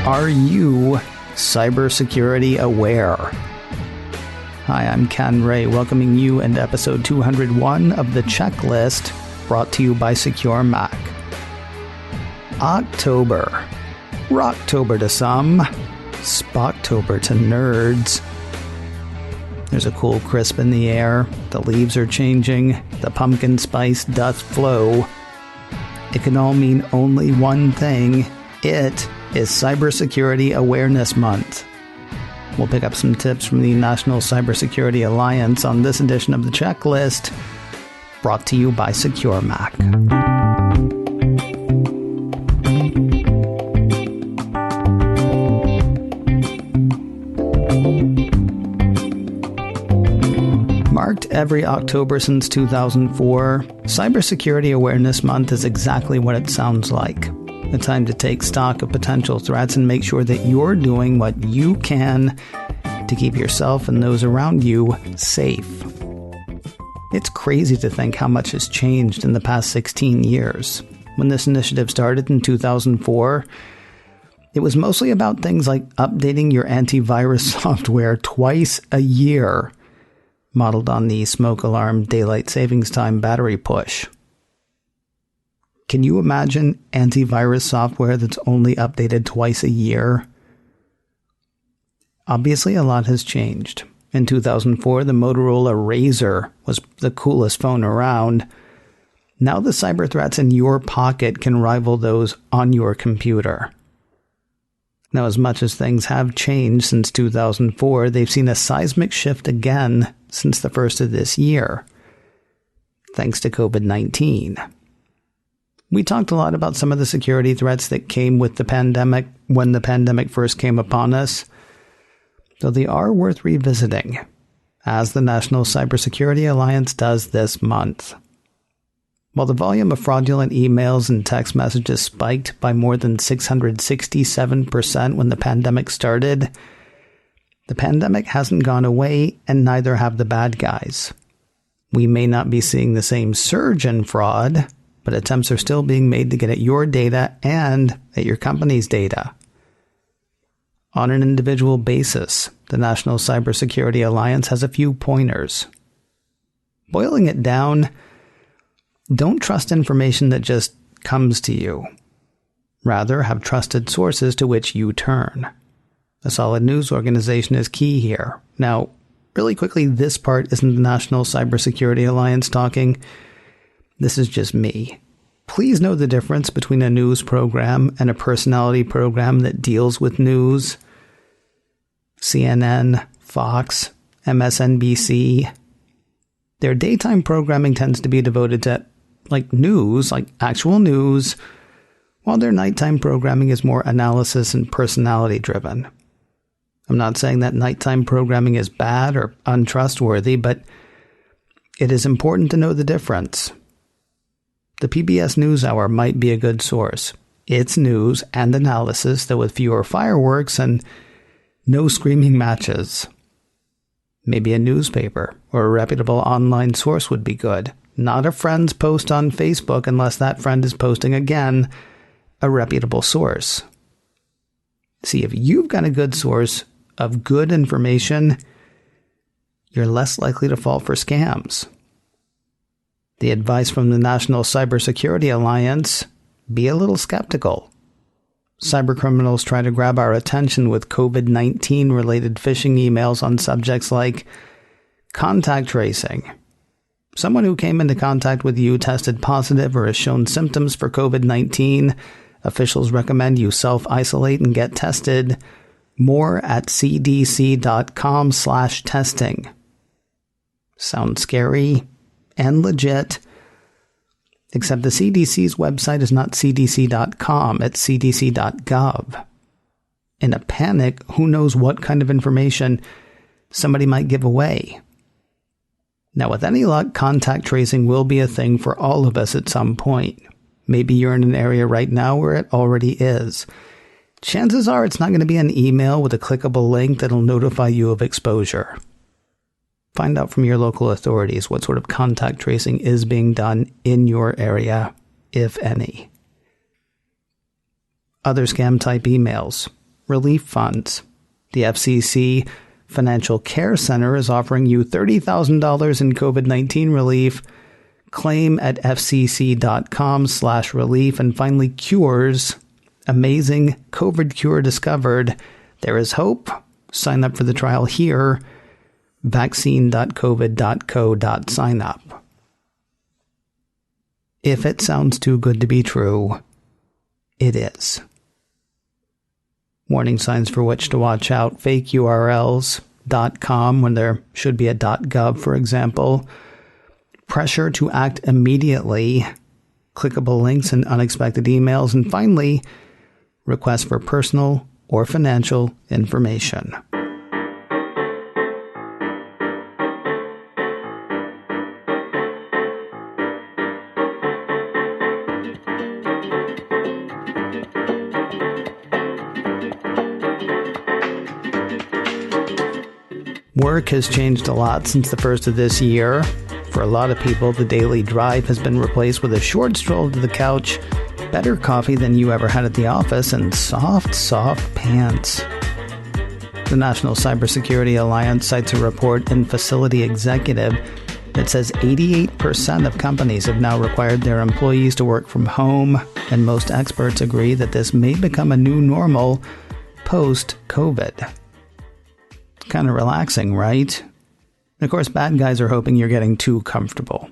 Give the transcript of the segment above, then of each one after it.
Are you cybersecurity aware? Hi, I'm Ken Ray, welcoming you into episode 201 of The Checklist, brought to you by Secure Mac. October. Rocktober to some. Spocktober to nerds. There's a cool crisp in the air. The leaves are changing. The pumpkin spice doth flow. It can all mean only one thing. It is Cybersecurity Awareness Month. We'll pick up some tips from the National Cybersecurity Alliance on this edition of The Checklist, brought to you by Secure Mac. Marked every October since 2004, Cybersecurity Awareness Month is exactly what it sounds like. A time to take stock of potential threats and make sure that you're doing what you can to keep yourself and those around you safe. It's crazy to think how much has changed in the past 16 years. When this initiative started in 2004, it was mostly about things like updating your antivirus software twice a year, modeled on the smoke alarm daylight savings time battery push. Can you imagine antivirus software that's only updated twice a year? Obviously, a lot has changed. In 2004, the Motorola Razr was the coolest phone around. Now the cyber threats in your pocket can rival those on your computer. Now, as much as things have changed since 2004, they've seen a seismic shift again since the first of this year, thanks to COVID-19. We talked a lot about some of the security threats that came with the pandemic when the pandemic first came upon us, though they are worth revisiting, as the National Cybersecurity Alliance does this month. While the volume of fraudulent emails and text messages spiked by more than 667% when the pandemic started, the pandemic hasn't gone away, and neither have the bad guys. We may not be seeing the same surge in fraud, but attempts are still being made to get at your data and at your company's data. On an individual basis, the National Cybersecurity Alliance has a few pointers. Boiling it down, don't trust information that just comes to you. Rather, have trusted sources to which you turn. A solid news organization is key here. Now, really quickly, this part isn't the National Cybersecurity Alliance talking. This is just me. Please know the difference between a news program and a personality program that deals with news. CNN, Fox, MSNBC. Their daytime programming tends to be devoted to news, like actual news, while their nighttime programming is more analysis and personality driven. I'm not saying that nighttime programming is bad or untrustworthy, but it is important to know the difference. The PBS NewsHour might be a good source. It's news and analysis, though with fewer fireworks and no screaming matches. Maybe a newspaper or a reputable online source would be good. Not a friend's post on Facebook unless that friend is posting again a reputable source. See, if you've got a good source of good information, you're less likely to fall for scams. The advice from the National Cybersecurity Alliance: be a little skeptical. Cybercriminals try to grab our attention with COVID-19 related phishing emails on subjects like contact tracing. Someone who came into contact with you tested positive or has shown symptoms for COVID-19. Officials recommend you self-isolate and get tested. More at cdc.com/testing. Sounds scary and legit, except the CDC's website is not cdc.com, it's cdc.gov. In a panic, who knows what kind of information somebody might give away. Now, with any luck, contact tracing will be a thing for all of us at some point. Maybe you're in an area right now where it already is. Chances are it's not going to be an email with a clickable link that'll notify you of exposure. Find out from your local authorities what sort of contact tracing is being done in your area, if any. Other scam-type emails. relief funds. The FCC Financial Care Center is offering you $30,000 in COVID-19 relief. Claim at fcc.com/relief. And finally, cures. Amazing COVID cure discovered. There is hope. Sign up for the trial here. vaccine.covid.co.signup. If it sounds too good to be true, it is. Warning signs for which to watch out: fake URLs, .com when there should be a .gov, for example. Pressure to act immediately, clickable links and unexpected emails, and finally, requests for personal or financial information. Work has changed a lot since the first of this year. For a lot of people, the daily drive has been replaced with a short stroll to the couch, better coffee than you ever had at the office, and soft pants. The National Cybersecurity Alliance cites a report in Facility Executive that says 88% of companies have now required their employees to work from home, and most experts agree that this may become a new normal post-COVID. It's kind of relaxing, right? Of course, bad guys are hoping you're getting too comfortable.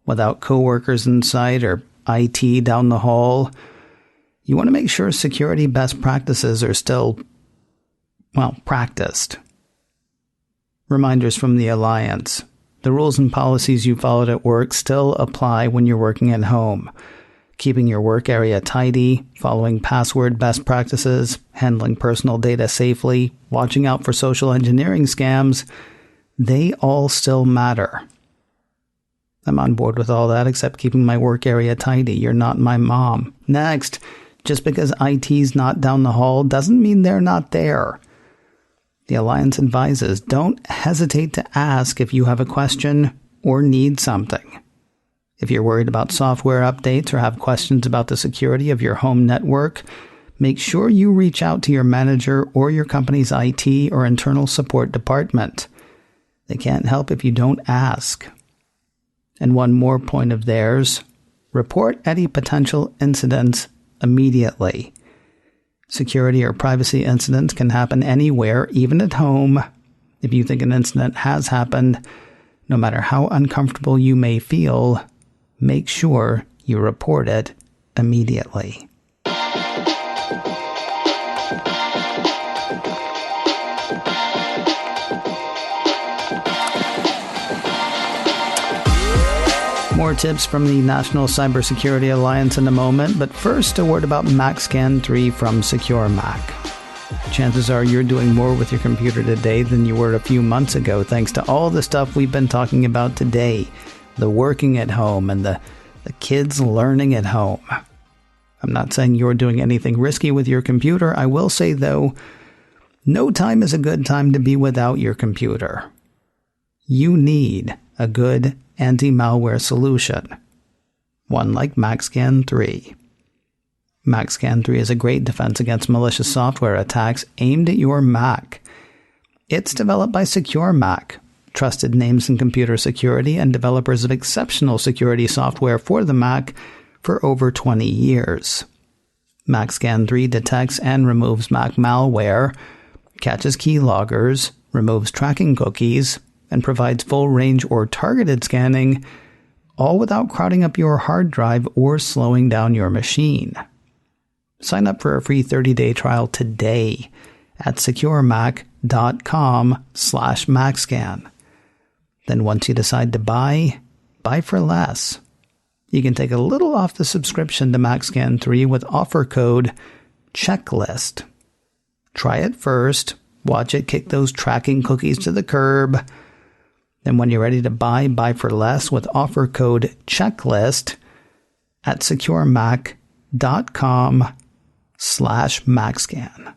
Without coworkers in sight or IT down the hall, you want to make sure security best practices are still, practiced. Reminders from the Alliance. The rules and policies you followed at work still apply when you're working at home. Keeping your work area tidy, following password best practices, handling personal data safely, watching out for social engineering scams, they all still matter. I'm on board with all that, except keeping my work area tidy. You're not my mom. Next, just because IT's not down the hall doesn't mean they're not there. The Alliance advises, don't hesitate to ask if you have a question or need something. If you're worried about software updates or have questions about the security of your home network, make sure you reach out to your manager or your company's IT or internal support department. They can't help if you don't ask. And one more point of theirs, report any potential incidents immediately. Security or privacy incidents can happen anywhere, even at home. If you think an incident has happened, no matter how uncomfortable you may feel, make sure you report it immediately. More tips from the National Cybersecurity Alliance in a moment, but first a word about MacScan 3 from Secure Mac. Chances are you're doing more with your computer today than you were a few months ago, thanks to all the stuff we've been talking about today. The working at home and the kids learning at home. I'm not saying you're doing anything risky with your computer. I will say, though, no time is a good time to be without your computer. You need a good anti-malware solution, one like MacScan 3. MacScan 3 is a great defense against malicious software attacks aimed at your Mac. It's developed by Secure Mac, trusted names in computer security and developers of exceptional security software for the Mac for over 20 years. MacScan 3 detects and removes Mac malware, catches keyloggers, removes tracking cookies, and provides full range or targeted scanning, all without crowding up your hard drive or slowing down your machine. Sign up for a free 30-day trial today at securemac.com/MacScan. Then once you decide to buy for less. You can take a little off the subscription to MacScan 3 with offer code CHECKLIST. Try it first, watch it kick those tracking cookies to the curb. Then when you're ready to buy for less with offer code CHECKLIST at securemac.com/MacScan.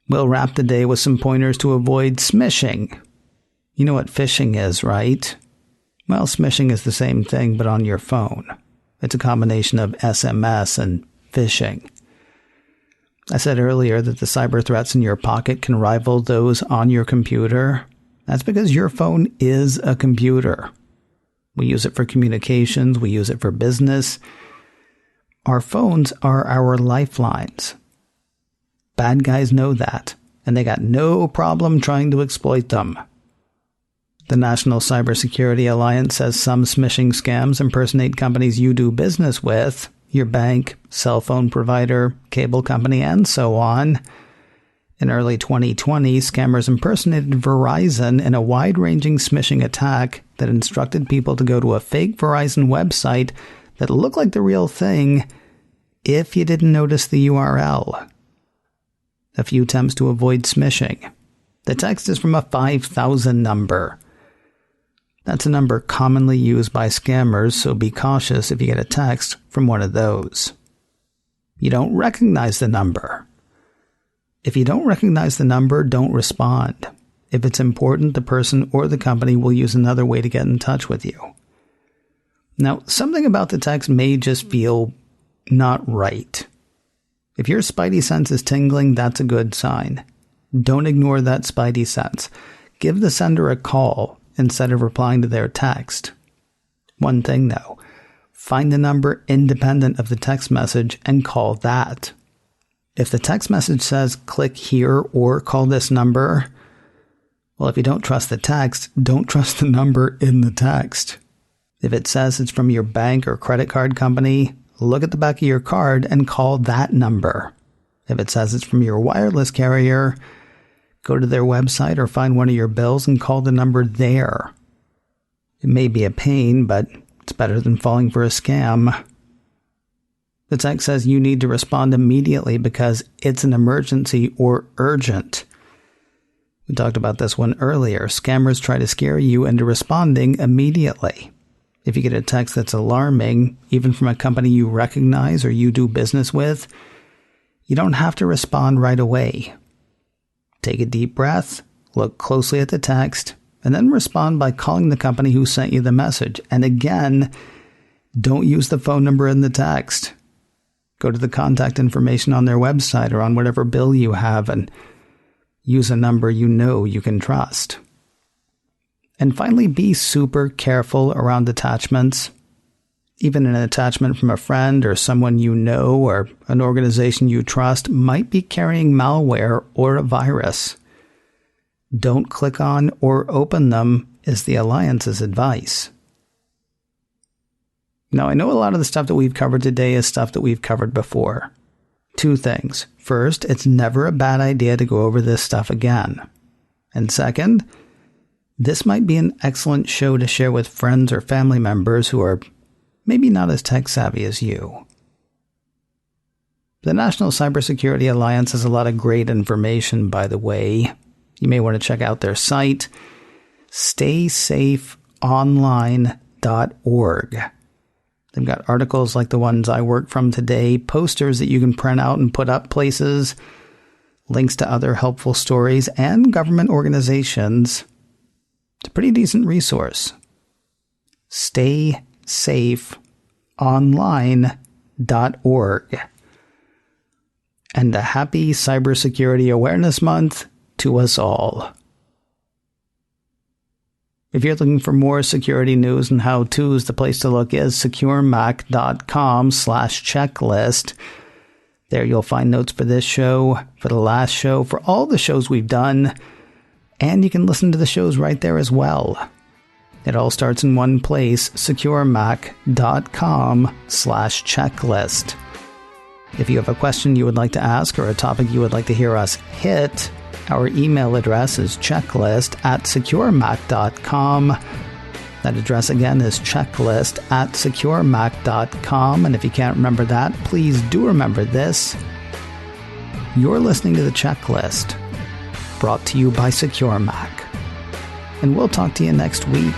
We'll wrap the day with some pointers to avoid smishing. You know what phishing is, right? Well, smishing is the same thing, but on your phone. It's a combination of SMS and phishing. I said earlier that the cyber threats in your pocket can rival those on your computer. That's because your phone is a computer. We use it for communications. We use it for business. Our phones are our lifelines. Bad guys know that, and they got no problem trying to exploit them. The National Cybersecurity Alliance says some smishing scams impersonate companies you do business with, your bank, cell phone provider, cable company, and so on. In early 2020, scammers impersonated Verizon in a wide-ranging smishing attack that instructed people to go to a fake Verizon website that looked like the real thing if you didn't notice the URL. A few attempts to avoid smishing. The text is from a 5000 number. That's a number commonly used by scammers, so be cautious if you get a text from one of those. You don't recognize the number. If you don't recognize the number, don't respond. If it's important, the person or the company will use another way to get in touch with you. Now, something about the text may just feel not right. If your spidey sense is tingling, that's a good sign. Don't ignore that spidey sense. Give the sender a call instead of replying to their text. One thing though, find the number independent of the text message and call that. If the text message says click here or call this number, well, if you don't trust the text, don't trust the number in the text. If it says it's from your bank or credit card company, look at the back of your card and call that number. If it says it's from your wireless carrier, go to their website or find one of your bills and call the number there. It may be a pain, but it's better than falling for a scam. The text says you need to respond immediately because it's an emergency or urgent. We talked about this one earlier. Scammers try to scare you into responding immediately. If you get a text that's alarming, even from a company you recognize or you do business with, you don't have to respond right away. Take a deep breath, look closely at the text, and then respond by calling the company who sent you the message. And again, don't use the phone number in the text. Go to the contact information on their website or on whatever bill you have and use a number you know you can trust. And finally, be super careful around attachments. Even an attachment from a friend or someone you know or an organization you trust might be carrying malware or a virus. Don't click on or open them is the Alliance's advice. Now, I know a lot of the stuff that we've covered today is stuff that we've covered before. Two things. First, it's never a bad idea to go over this stuff again. And second, this might be an excellent show to share with friends or family members who are maybe not as tech savvy as you. The National Cybersecurity Alliance has a lot of great information, by the way. You may want to check out their site, staysafeonline.org. They've got articles like the ones I work from today, posters that you can print out and put up places, links to other helpful stories, and government organizations. It's a pretty decent resource. staysafeonline.org. And a happy Cybersecurity Awareness Month to us all. If you're looking for more security news and how-tos, the place to look is securemac.com/checklist. There you'll find notes for this show, for the last show, for all the shows we've done, and you can listen to the shows right there as well. It all starts in one place, securemac.com/checklist. If you have a question you would like to ask or a topic you would like to hear us hit, our email address is checklist@securemac.com. That address again is checklist@securemac.com. And if you can't remember that, please do remember this. You're listening to The Checklist, brought to you by Secure Mac. And we'll talk to you next week.